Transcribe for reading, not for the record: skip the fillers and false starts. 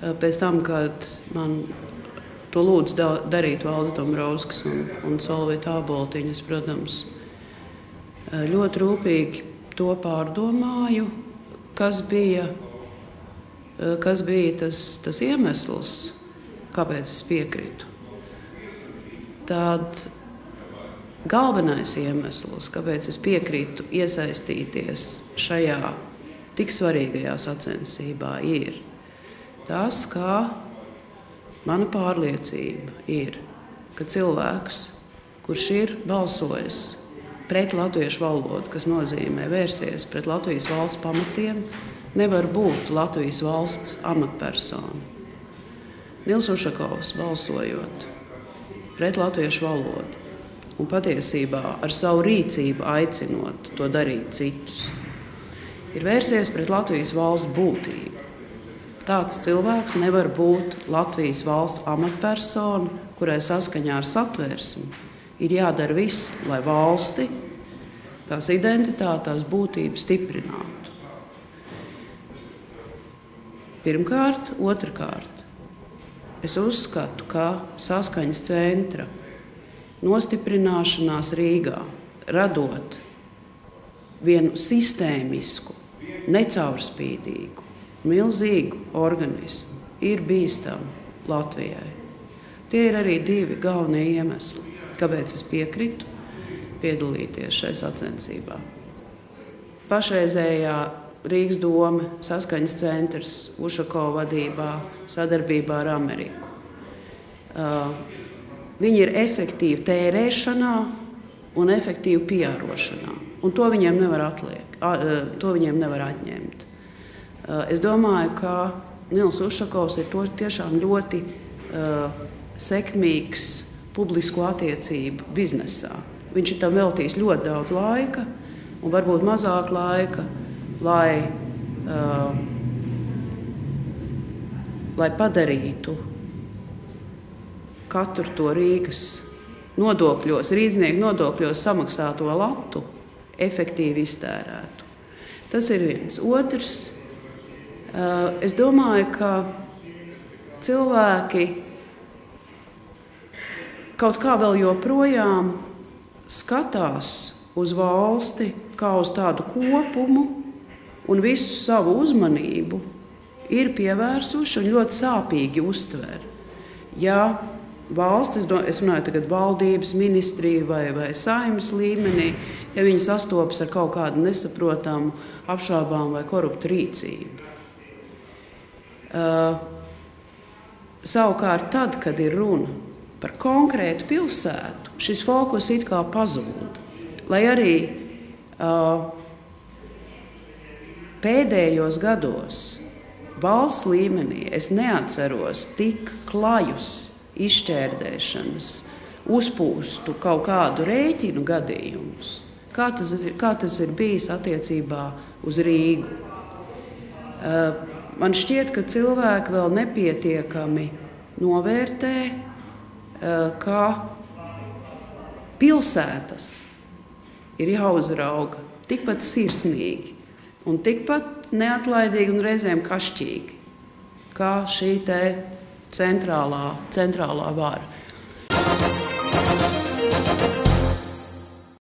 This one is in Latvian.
pēc tam, kad man to lūdzu darīt Valds Dombrovskis un Solvita Āboltiņa, es, protams, ļoti rūpīgi to pārdomāju, kas bija tas iemesls, kāpēc es piekritu. Tad galvenais iemesls, kāpēc es piekrītu iesaistīties šajā tik svarīgajā sacensībā, ir tas, ka mana pārliecība ir, ka cilvēks, kurš ir balsojis pret latviešu valodu, kas nozīmē vērsies pret Latvijas valsts pamatiem, nevar būt Latvijas valsts amatpersona. Nils Ušakovs balsojot pret latviešu valodu un patiesībā ar savu rīcību aicinot to darīt citus, ir vērsies pret Latvijas valsts būtību. Tāds cilvēks nevar būt Latvijas valsts amatpersona, kurai saskaņā ar satversmi ir jādara viss, lai valsti, tās identitāti, tās būtību stiprinātu. Pirmkārt, otrkārt, es uzskatu, ka Saskaņas centra nostiprināšanās Rīgā, radot vienu sistēmisku, necaurspīdīgu, milzīgu organismu, ir bīstama Latvijai. Tie ir arī divi galvenie iemesli, kāpēc es piekritu piedalīties šajā sacensībā. Pašreizējā Rīgas doma, Saskaņas centrs Ušakova vadībā, sadarbībā ar Ameriku. Viņi ir efektīvi tērēšanā un efektīvi piārošanā. Un to viņiem nevar atņemt. Es domāju, ka Nils Ušakovs ir tiešām ļoti sekmīgs publisko attiecību biznesā. Viņš ir tam veltījis ļoti daudz laika un varbūt mazāk laika, lai padarītu katru to Rīgas nodokļos, rīdznieku nodokļos samaksāto latu efektīvi iztērētu. Tas ir viens. Otrs, es domāju, ka cilvēki kaut kā vēl joprojām skatās uz valsti kā uz tādu kopumu, un visu savu uzmanību ir pievērsuši un ļoti sāpīgi uztver. Ja valsts, es runāju tagad valdības, ministriju vai saeimas līmenī, ja viņi sastopas ar kaut kādu nesaprotamu, apšaubām vai koruptu rīcību. Savukārt tad, kad ir runa par konkrētu pilsētu, šis fokus it kā pazūd. Lai arī pēdējos gados valsts līmenī es neatceros tik klajus izšķērdēšanas, uzpūstu kaut kādu rēķinu gadījumus, kā tas ir bijis attiecībā uz Rīgu. Man šķiet, ka cilvēki vēl nepietiekami novērtē, ka pilsētas ir jāuzrauga tikpat sirsnīgi un tikpat neatlaidīgi un reizēm kašķīgi, kā šī te centrālā vara.